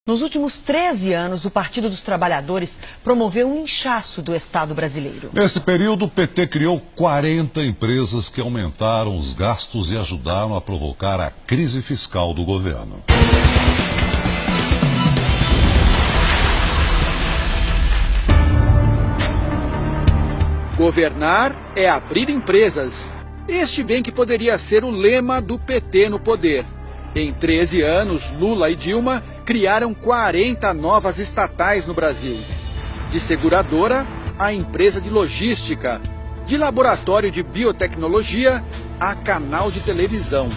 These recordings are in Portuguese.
Nos últimos 13 anos, o Partido dos Trabalhadores promoveu um inchaço do Estado brasileiro. Nesse período, o PT criou 40 empresas que aumentaram os gastos e ajudaram a provocar a crise fiscal do governo. Governar é abrir empresas. Este bem que poderia ser o lema do PT no poder. Em 13 anos, Lula e Dilma criaram 40 novas estatais no Brasil. De seguradora a empresa de logística, de laboratório de biotecnologia a canal de televisão.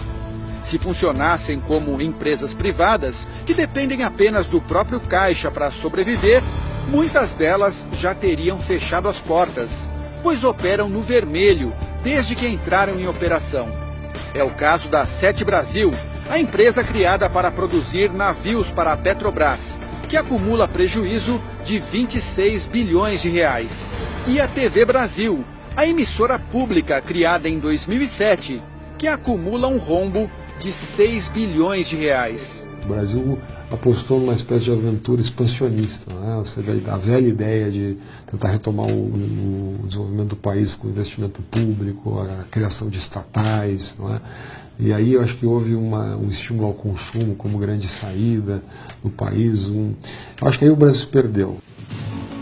Se funcionassem como empresas privadas, que dependem apenas do próprio caixa para sobreviver, muitas delas já teriam fechado as portas, pois operam no vermelho desde que entraram em operação. É o caso da Sete Brasil, a empresa criada para produzir navios para a Petrobras, que acumula prejuízo de 26 bilhões de reais. E a TV Brasil, a emissora pública criada em 2007, que acumula um rombo de 6 bilhões de reais. O Brasil apostou numa espécie de aventura expansionista, né? Ou seja, a velha ideia de tentar retomar o desenvolvimento do país com investimento público, a criação de estatais, não é? E aí eu acho que houve um estímulo ao consumo como grande saída do país. Eu acho que aí o Brasil se perdeu.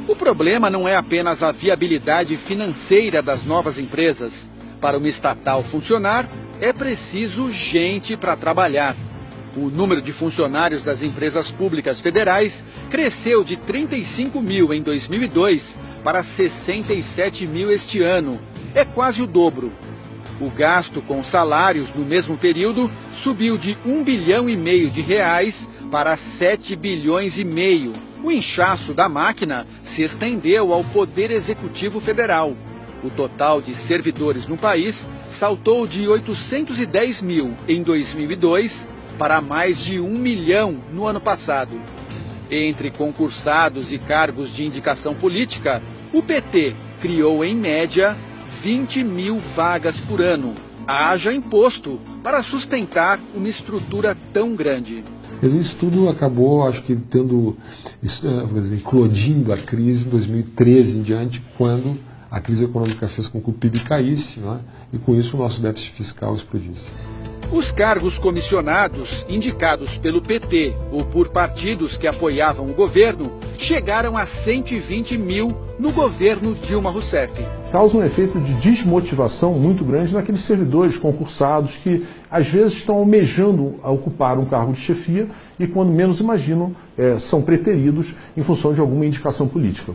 O problema não é apenas a viabilidade financeira das novas empresas. Para uma estatal funcionar, é preciso gente para trabalhar. O número de funcionários das empresas públicas federais cresceu de 35 mil em 2002 para 67 mil este ano. É quase o dobro. O gasto com salários no mesmo período subiu de 1,5 bilhão de reais para 7,5 bilhões. O inchaço da máquina se estendeu ao Poder Executivo Federal. O total de servidores no país saltou de 810 mil em 2002 para mais de 1 milhão no ano passado. Entre concursados e cargos de indicação política, o PT criou em média 20 mil vagas por ano. Haja imposto para sustentar uma estrutura tão grande. Isso tudo acabou, acho que, eclodindo a crise em 2013 em diante, quando a crise econômica fez com que o PIB caísse, né? E com isso o nosso déficit fiscal explodisse. Os cargos comissionados, indicados pelo PT ou por partidos que apoiavam o governo, chegaram a 120 mil no governo Dilma Rousseff. Causa um efeito de desmotivação muito grande naqueles servidores concursados que, às vezes, estão almejando a ocupar um cargo de chefia e, quando menos imaginam, são preteridos em função de alguma indicação política.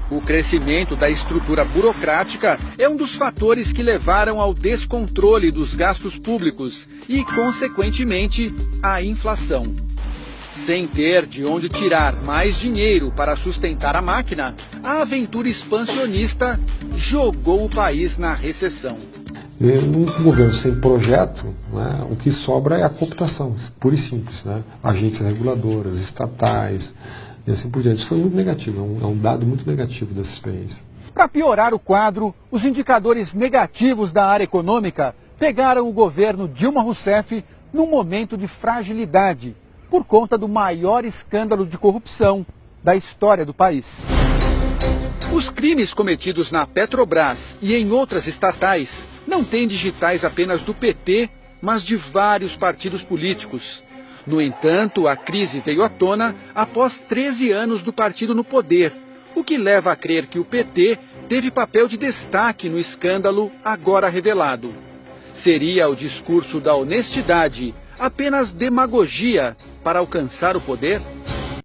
O crescimento da estrutura burocrática é um dos fatores que levaram ao descontrole dos gastos públicos e, consequentemente, à inflação. Sem ter de onde tirar mais dinheiro para sustentar a máquina, a aventura expansionista jogou o país na recessão. Num governo sem projeto, né, o que sobra é a cooptação, pura e simples, né? Agências reguladoras, estatais e assim por diante. Isso foi muito negativo, é um dado muito negativo dessa experiência. Para piorar o quadro, os indicadores negativos da área econômica pegaram o governo Dilma Rousseff num momento de fragilidade, por conta do maior escândalo de corrupção da história do país. Os crimes cometidos na Petrobras e em outras estatais não têm digitais apenas do PT, mas de vários partidos políticos. No entanto, a crise veio à tona após 13 anos do partido no poder, o que leva a crer que o PT teve papel de destaque no escândalo agora revelado. Seria o discurso da honestidade apenas demagogia para alcançar o poder?